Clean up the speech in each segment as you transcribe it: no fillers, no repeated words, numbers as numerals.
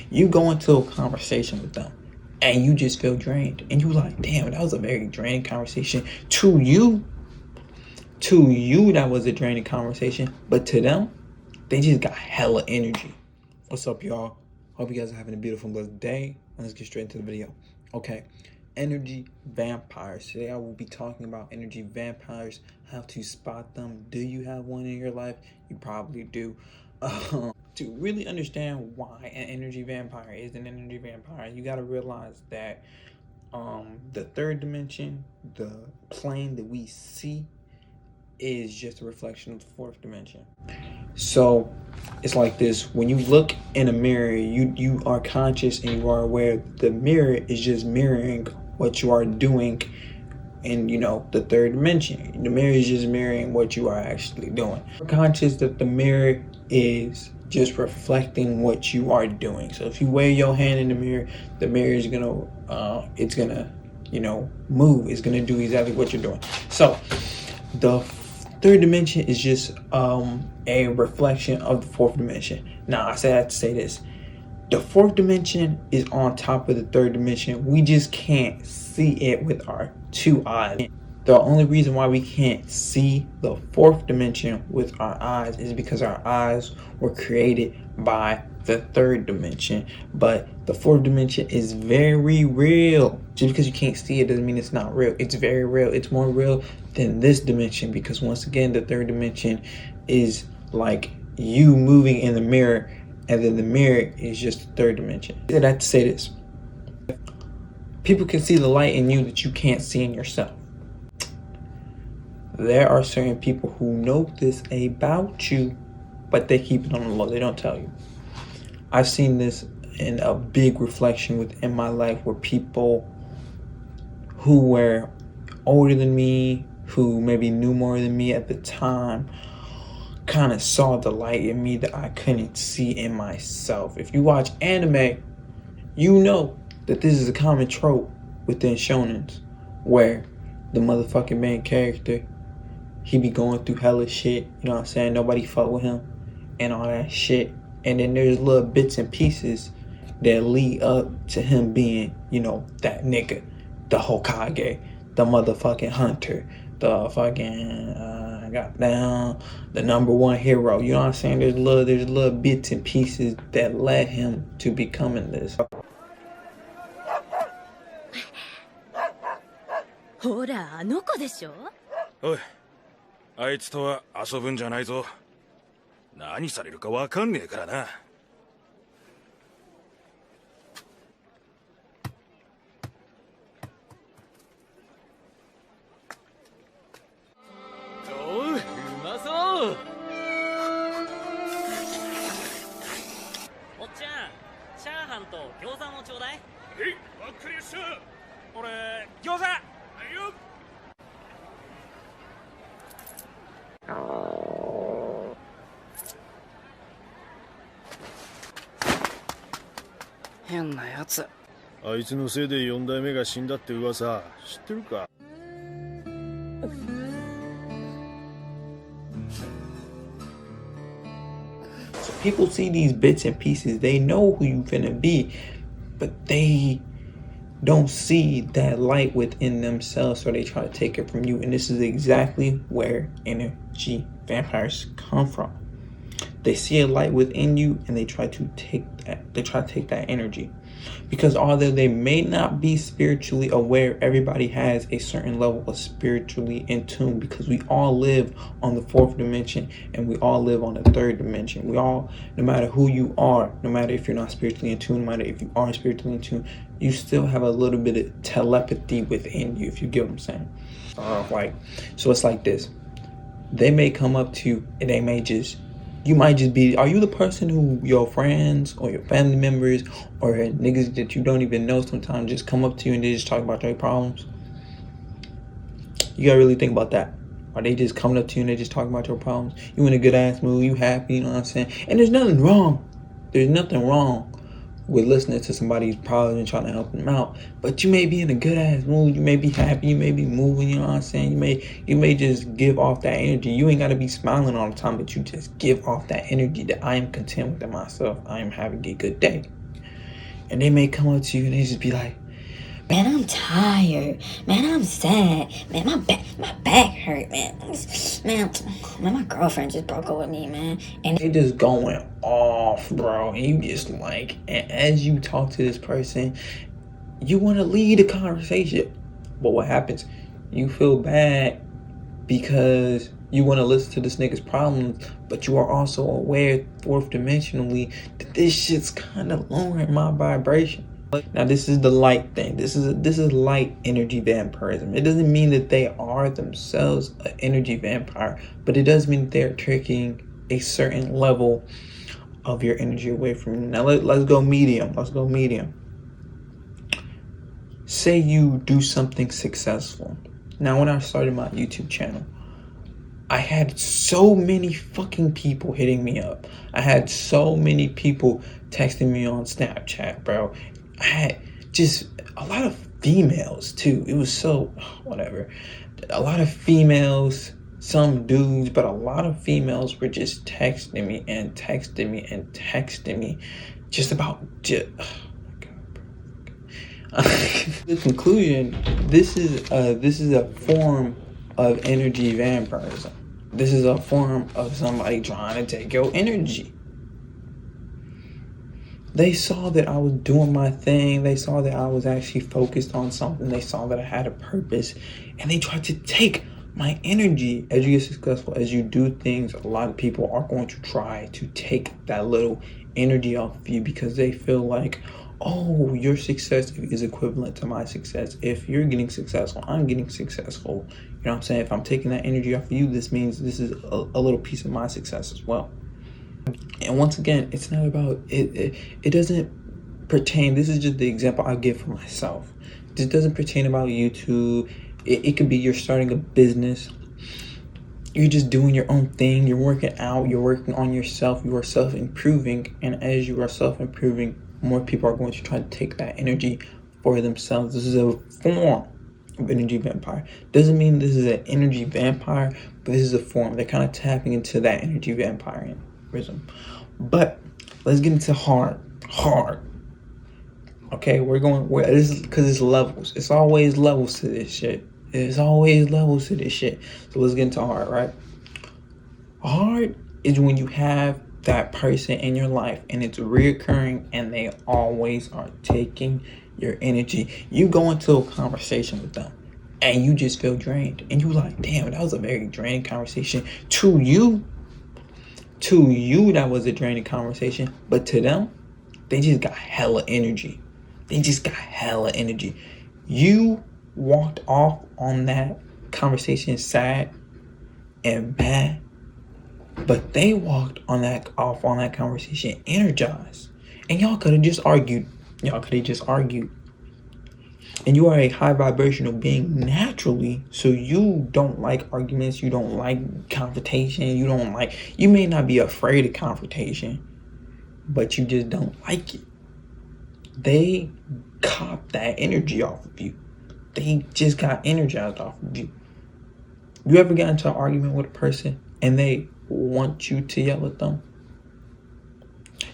You go into a conversation with them and you just feel drained. And you like, damn, that was a very draining conversation. To you, that was a draining conversation. But to them, they just got hella energy. What's up, y'all? Hope you guys are having a beautiful, blessed day. Let's get straight into the video. Okay, energy vampires. Today I will be talking about energy vampires, how to spot them. Do you have one in your life? You probably do. To really understand why an energy vampire is an energy vampire, you got to realize that the third dimension, the plane that we see, is just a reflection of the fourth dimension. So it's like this: when you look in a mirror, you are conscious and you are aware the mirror is just mirroring what you are doing in the third dimension. The mirror is just mirroring what you are actually doing. You're conscious that the mirror is just reflecting what you are doing. So if you wave your hand in the mirror is gonna move. It's gonna do exactly what you're doing. So the third dimension is just a reflection of the fourth dimension. Now I have to say this: the fourth dimension is on top of the third dimension. We just can't see it with our two eyes. The only reason why we can't see the fourth dimension with our eyes is because our eyes were created by the third dimension. But the fourth dimension is very real. Just because you can't see it doesn't mean it's not real. It's very real. It's more real than this dimension, because once again, the third dimension is like you moving in the mirror, and then the mirror is just the third dimension. I have to say this: people can see the light in you that you can't see in yourself. There are certain people who know this about you, but they keep it on the low. They don't tell you. I've seen this in a big reflection within my life, where people who were older than me, who maybe knew more than me at the time, kind of saw the light in me that I couldn't see in myself. If you watch anime, you know that this is a common trope within shonens, where the motherfucking main character, he be going through hella shit, you know what I'm saying? Nobody fuck with him and all that shit. And then there's little bits and pieces that lead up to him being, that nigga, the Hokage, the motherfucking hunter, the fucking goddamn, the number one hero. You know what I'm saying? There's little bits and pieces that led him to becoming this. ほら、あの子でしょ。おい、あいつとは遊ぶんじゃないぞ。何されるかわかんねえからな。おう、うまそう。おっちゃん、チャーハンと餃子もちょうだい。えい、わかりやした。俺、餃子。はいよ。変なやつ。あいつのせいで4代目が死んだって噂知ってるか？ So people see these bits and pieces, they know who you finna be, but they don't see that light within themselves, so they try to take it from you. And this is exactly where energy vampires come from. They see a light within you and they try to take that energy. Because although they may not be spiritually aware, everybody has a certain level of spiritually in tune, because we all live on the fourth dimension and we all live on the third dimension. We all, no matter who you are, no matter if you're not spiritually in tune, no matter if you are spiritually in tune, you still have a little bit of telepathy within you, if you get what I'm saying. So it's like this: they may come up to you and you might just be, are you the person who your friends or your family members or niggas that you don't even know sometimes just come up to you and they just talk about their problems? You gotta really think about that. Are they just coming up to you and they just talking about your problems? You in a good ass mood, you happy, you know what I'm saying? And there's nothing wrong. There's nothing wrong with listening to somebody's problems and trying to help them out. But you may be in a good ass mood, you may be happy, you may be moving, you know what I'm saying? You may just give off that energy. You ain't gotta be smiling all the time, but you just give off that energy that I am content within myself. I am having a good day. And they may come up to you and they just be like, Man, I'm tired. Man, I'm sad. Man, my back hurt, man. Man, my girlfriend just broke up with me, man. And they just going off, bro. And you just like, and as you talk to this person, you want to lead the conversation. But what happens? You feel bad because you want to listen to this nigga's problems, but you are also aware, fourth dimensionally, that this shit's kind of lowering my vibration. Now this is the light thing. This is light energy vampirism. It doesn't mean that they are themselves an energy vampire, but it does mean that they are taking a certain level of your energy away from you. Now let's go medium. Let's go medium. Say you do something successful. Now when I started my YouTube channel, I had so many fucking people hitting me up. I had so many people texting me on Snapchat, bro. I had just a lot of females too. It was so, whatever. A lot of females, some dudes, but a lot of females were just texting me and texting me and texting me just about, oh my God, bro. The conclusion, this is a form of energy vampirism. This is a form of somebody trying to take your energy. They saw that I was doing my thing. They saw that I was actually focused on something. They saw that I had a purpose, and they tried to take my energy. As you get successful, as you do things, a lot of people are going to try to take that little energy off of you because they feel like, oh, your success is equivalent to my success. If you're getting successful, I'm getting successful. You know what I'm saying? If I'm taking that energy off of you, this means this is a little piece of my success as well. And once again, it's not about it. It doesn't pertain. This is just the example I give for myself. This doesn't pertain about YouTube. It could be you're starting a business. You're just doing your own thing. You're working out. You're working on yourself. You are self-improving. And as you are self-improving, more people are going to try to take that energy for themselves. This is a form of energy vampire. Doesn't mean this is an energy vampire, but this is a form. They're kind of tapping into that energy vampirism. But let's get into hard. Okay, this is because it's levels. It's always levels to this shit. There's always levels to this shit. So let's get into hard, right? Hard is when you have that person in your life and it's reoccurring and they always are taking your energy. You go into a conversation with them and you just feel drained. And you're like, damn, that was a very draining conversation. To you, that was a draining conversation. But to them, they just got hella energy. You walked off on that conversation sad and mad, but they walked off on that conversation energized. And y'all could have just argued. And you are a high vibrational being naturally, so you don't like arguments, you don't like confrontation, you may not be afraid of confrontation, but you just don't like it. They cop that energy off of you. They just got energized off of you. You ever got into an argument with a person and they want you to yell at them?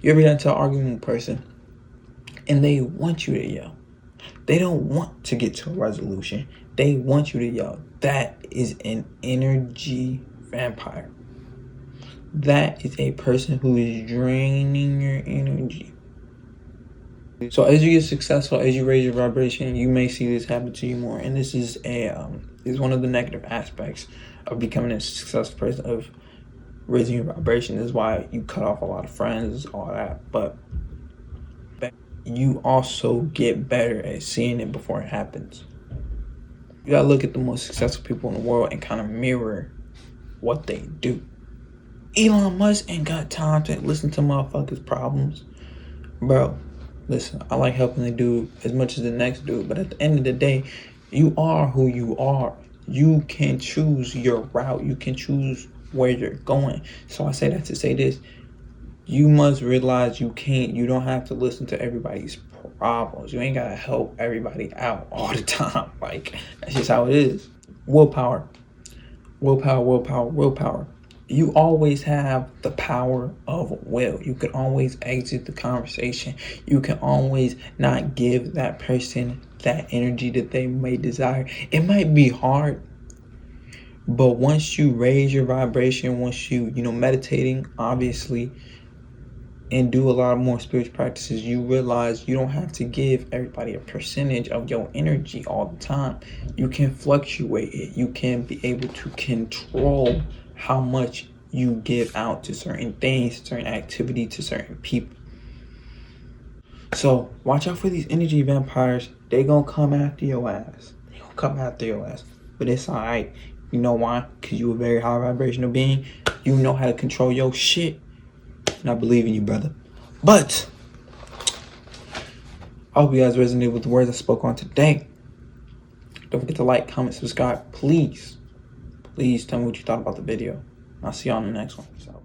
You ever got into an argument with a person and they want you to yell? They don't want to get to a resolution. They want you to yell. That is an energy vampire. That is a person who is draining your energy. So as you get successful, as you raise your vibration, you may see this happen to you more. And this is one of the negative aspects of becoming a successful person, of raising your vibration. This is why you cut off a lot of friends, all that. But you also get better at seeing it before it happens. You gotta look at the most successful people in the world and kind of mirror what they do. Elon Musk ain't got time to listen to motherfuckers' problems. Bro, listen, I like helping the dude as much as the next dude, but at the end of the day, you are who you are. You can choose your route. You can choose where you're going. So I say that to say this. You must realize you don't have to listen to everybody's problems. You ain't gotta help everybody out all the time. Like, that's just how it is. Willpower. you always have the power of will. You can always exit the conversation. You can always not give that person that energy that they may desire. It might be hard, but once you raise your vibration, once you meditating, obviously, and do a lot more spiritual practices, you realize you don't have to give everybody a percentage of your energy all the time. You can fluctuate it. You can be able to control how much you give out to certain things, certain activity, to certain people. So watch out for these energy vampires. They gonna come after your ass. But it's alright. You know why? Because you a very high vibrational being. You know how to control your shit. And I believe in you, brother. But I hope you guys resonate with the words I spoke on today. Don't forget to like, comment, subscribe. Please tell me what you thought about the video. I'll see you on the next one. So.